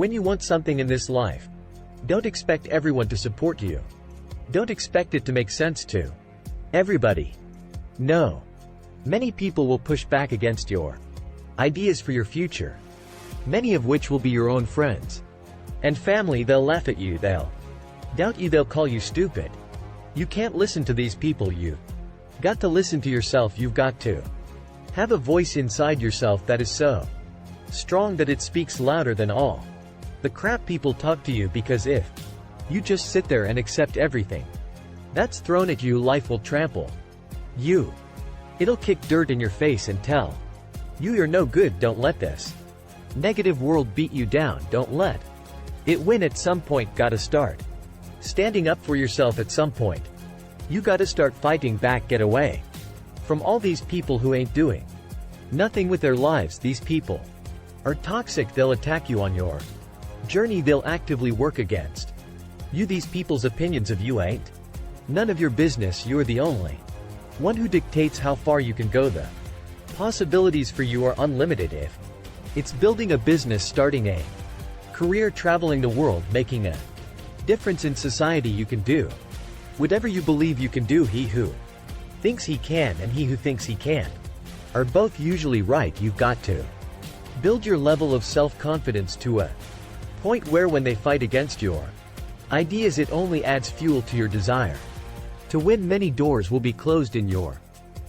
When you want something in this life, don't expect everyone to support you. Don't expect it to make sense to everybody. No. Many people will push back against your ideas for your future, many of which will be your own friends and family. They'll laugh at you, they'll doubt you, they'll call you stupid. You can't listen to these people, you got to listen to yourself. You've got to have a voice inside yourself that is so strong that it speaks louder than all the crap people talk to you, because if you just sit there and accept everything that's thrown at you, life will trample you. It'll kick dirt in your face and tell you you're no good. Don't let this negative world beat you down. Don't let it win. At some point, gotta start standing up for yourself. At some point, you gotta start fighting back. Get away from all these people who ain't doing nothing with their lives. These people are toxic. They'll attack you on your journey. They'll actively work against you. These people's opinions of you ain't none of your business. You're the only one who dictates how far you can go. The possibilities for you are unlimited. If it's building a business, starting a career, traveling the world, making a difference in society, you can do whatever you believe you can do. He who thinks he can and he who thinks he can't are both usually right. You've got to build your level of self-confidence to a point where when they fight against your ideas, it only adds fuel to your desire to win. Many doors will be closed in your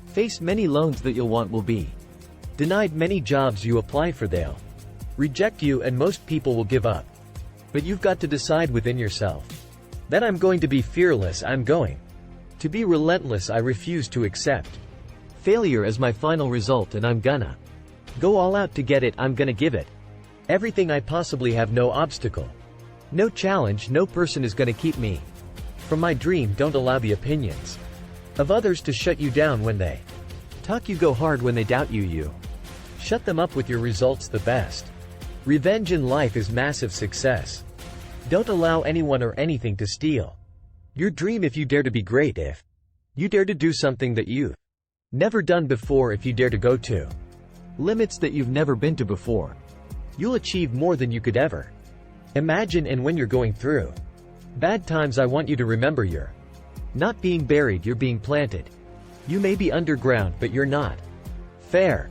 face. Many loans that you'll want will be denied. Many jobs you apply for, they'll reject you, and most people will give up. But you've got to decide within yourself that I'm going to be fearless. I'm going to be relentless. I refuse to accept failure as my final result, and I'm gonna go all out to get it. I'm gonna give it everything I possibly have. No obstacle, no challenge, no person is gonna keep me from my dream. Don't allow the opinions of others to shut you down. When they talk, you go hard. When they doubt you, you shut them up with your results. The best revenge in life is massive success. Don't allow anyone or anything to steal your dream. If you dare to be great, if you dare to do something that you've never done before, if you dare to go to limits that you've never been to before, you'll achieve more than you could ever imagine. And when you're going through bad times, I want you to remember you're not being buried, you're being planted. You may be underground, but you're not fair.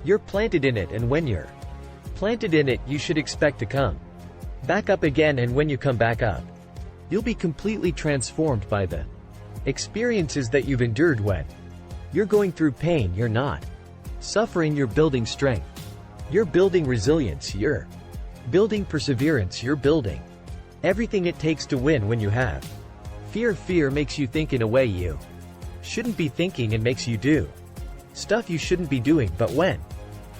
You're planted in it, and when you're planted in it, you should expect to come back up again. And when you come back up, you'll be completely transformed by the experiences that you've endured. When you're going through pain, you're not suffering, you're building strength. You're building resilience. You're building perseverance. You're building everything it takes to win. When you have fear, fear makes you think in a way you shouldn't be thinking and makes you do stuff you shouldn't be doing. But when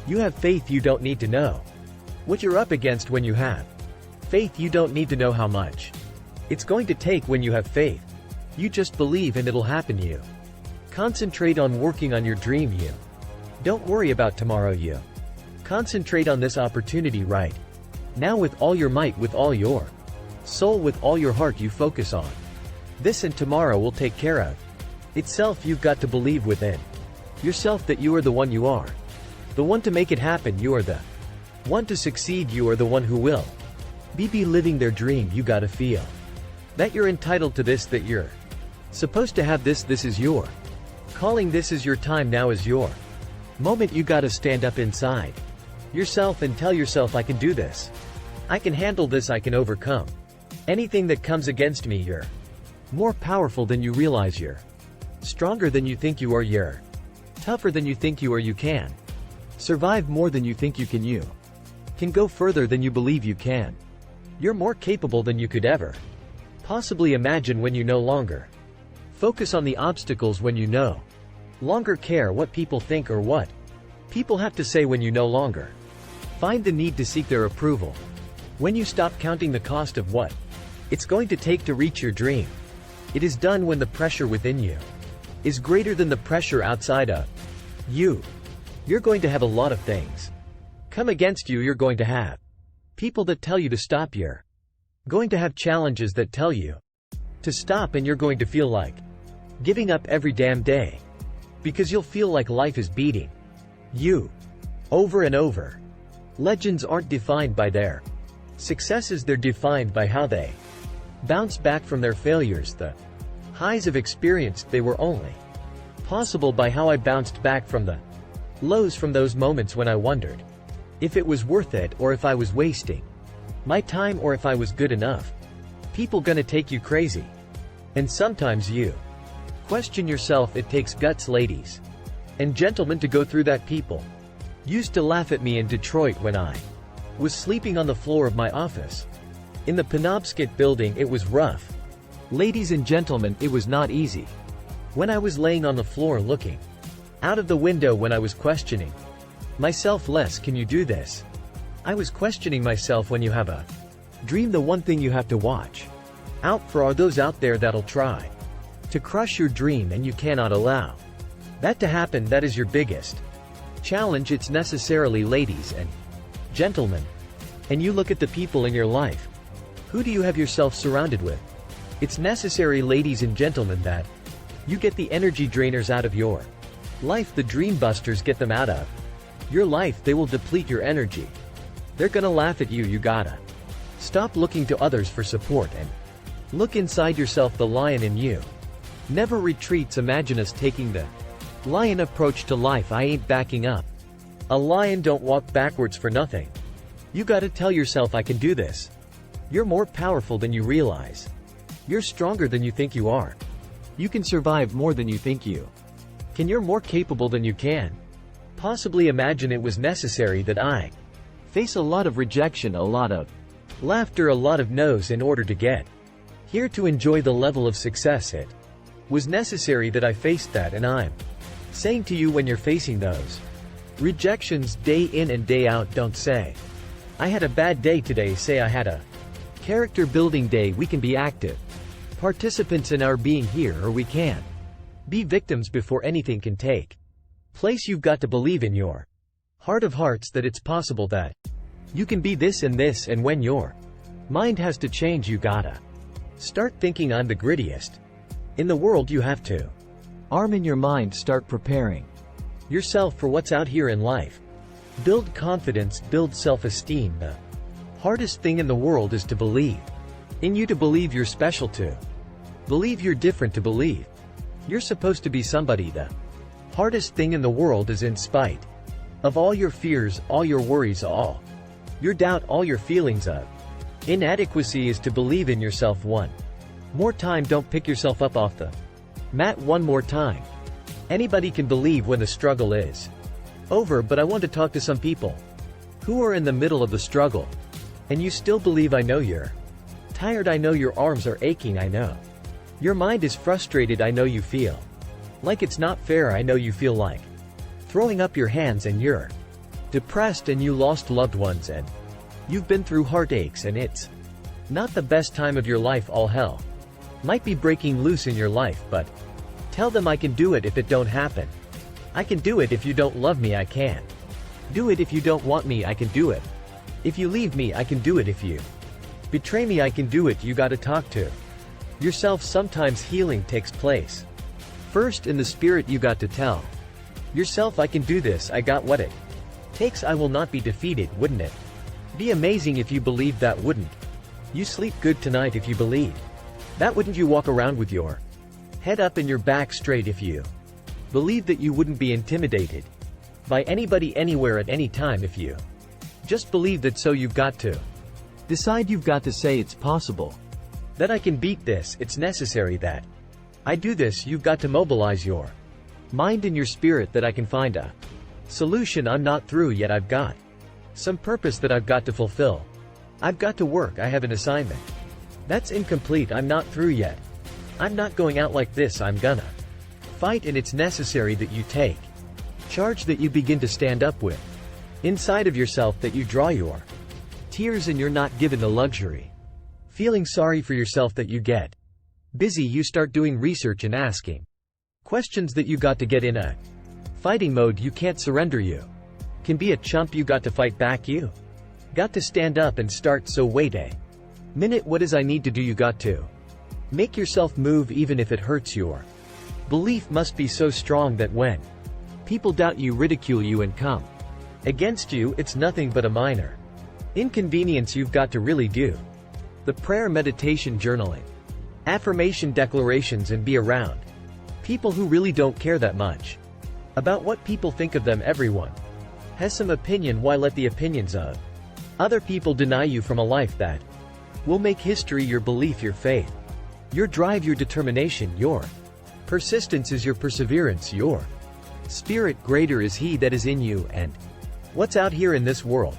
you have faith, you don't need to know what you're up against. When you have faith, you don't need to know how much it's going to take. When you have faith, you just believe and it'll happen. You concentrate on working on your dream. You don't worry about tomorrow. You concentrate on this opportunity right now with all your might, with all your soul, with all your heart. You focus on this, and tomorrow will take care of itself. You've got to believe within yourself that you are the one. You are the one to make it happen. You are the one to succeed. You are the one who will be living their dream. You gotta feel that you're entitled to this, that you're supposed to have this. This is your calling. This is your time. Now is your moment. You gotta stand up inside yourself and tell yourself, I can do this. I can handle this. I can overcome anything that comes against me. You're more powerful than you realize. You're stronger than you think you are. You're tougher than you think you are. You can survive more than you think you can. You can go further than you believe you can. You're more capable than you could ever possibly imagine. When you no longer focus on the obstacles, when you no longer care what people think or what people have to say, when you no longer find the need to seek their approval, when you stop counting the cost of what it's going to take to reach your dream, it is done when the pressure within you is greater than the pressure outside of you. You're going to have a lot of things come against you. You're going to have people that tell you to stop. You're going to have challenges that tell you to stop, and you're going to feel like giving up every damn day, because you'll feel like life is beating you over and over. Legends aren't defined by their Successes they're defined by how they bounce back from their failures. The highs of experience they were only possible by how I bounced back from the lows, from those moments when I wondered if it was worth it, or if I was wasting my time, or if I was good enough. People gonna take you crazy. And sometimes you question yourself. It takes guts, ladies and gentlemen, to go through that. People used to laugh at me in Detroit when I was sleeping on the floor of my office in the Penobscot building. It was rough, ladies and gentlemen, it was not easy. When I was laying on the floor looking out of the window, when I was questioning myself, Les, can you do this? I was questioning myself. When you have a dream, the one thing you have to watch out for are those out there that'll try to crush your dream, and you cannot allow that to happen. That is your biggest challenge. It's necessarily, ladies and gentlemen. And you look at the people in your life. Who do you have yourself surrounded with? It's necessary, ladies and gentlemen, that you get the energy drainers out of your life. The dream busters, get them out of your life. They will deplete your energy. They're gonna laugh at you. You gotta stop looking to others for support and look inside yourself. The lion in you never retreats. Imagine us taking the lion approach to life. I ain't backing up. A lion don't walk backwards for nothing. You gotta tell yourself, I can do this. You're more powerful than you realize. You're stronger than you think you are. You can survive more than you think you can. You're more capable than you can possibly imagine. It was necessary that I face a lot of rejection, a lot of laughter, a lot of no's in order to get here, to enjoy the level of success. It was necessary that I faced that, and I'm saying to you, when you're facing those rejections day in and day out, don't say, I had a bad day today. Say, I had a character building day. We can be active participants in our being here, or we can be victims before anything can take place. You've got to believe in your heart of hearts that it's possible that you can be this and this, and when your mind has to change, you gotta start thinking, I'm the grittiest in the world. You have to arm in your mind, start preparing yourself for what's out here in life. Build confidence, build self-esteem. The hardest thing in the world is to believe in you, to believe you're special, to believe you're different, to believe you're supposed to be somebody. The hardest thing in the world is, in spite of all your fears, all your worries, all your doubt, all your feelings of inadequacy, is to believe in yourself. One more time. Don't pick yourself up off the mat. One more time. Anybody can believe when the struggle is over, but I want to talk to some people who are in the middle of the struggle, and you still believe. I know you're tired. I know your arms are aching. I know your mind is frustrated. I know you feel like it's not fair. I know you feel like throwing up your hands, and you're depressed, and you lost loved ones, and you've been through heartaches, and it's not the best time of your life. All hell might be breaking loose in your life, but tell them, I can do it if it don't happen. I can do it if you don't love me. I can do it if you don't want me. I can do it if you leave me. I can do it if you betray me. I can do it. You gotta talk to yourself. Sometimes healing takes place first in the spirit. You got to tell yourself, I can do this. I got what it takes. I will not be defeated. Wouldn't it be amazing if you believed that? Wouldn't you sleep good tonight if you believed that? Wouldn't you walk around with your head up and your back straight if you believe that? You wouldn't be intimidated by anybody, anywhere, at any time if you just believe that. So you've got to decide. You've got to say, it's possible that I can beat this. It's necessary that I do this. You've got to mobilize your mind and your spirit that I can find a solution. I'm not through yet. I've got some purpose that I've got to fulfill. I've got to work. I have an assignment that's incomplete. I'm not through yet. I'm not going out like this. I'm gonna fight, and it's necessary that you take charge, that you begin to stand up with inside of yourself, that you draw your tears, and you're not given the luxury feeling sorry for yourself, that you get busy. You start doing research and asking questions, that you got to get in a fighting mode. You can't surrender. You can be a chump. You got to fight back. You got to stand up and start. So wait a minute. What is I need to do? You got to make yourself move, even if it hurts. Your belief must be so strong that when people doubt you, ridicule you, and come against you, it's nothing but a minor Inconvenience you've got to really do. The prayer, meditation, journaling, affirmation declarations, and be around people who really don't care that much about what people think of them. Everyone has some opinion. Why let the opinions of other people deny you from a life that will make history? Your belief, your faith, your drive, your determination, your persistence is your perseverance, your spirit. Greater is He that is in you and what's out here in this world.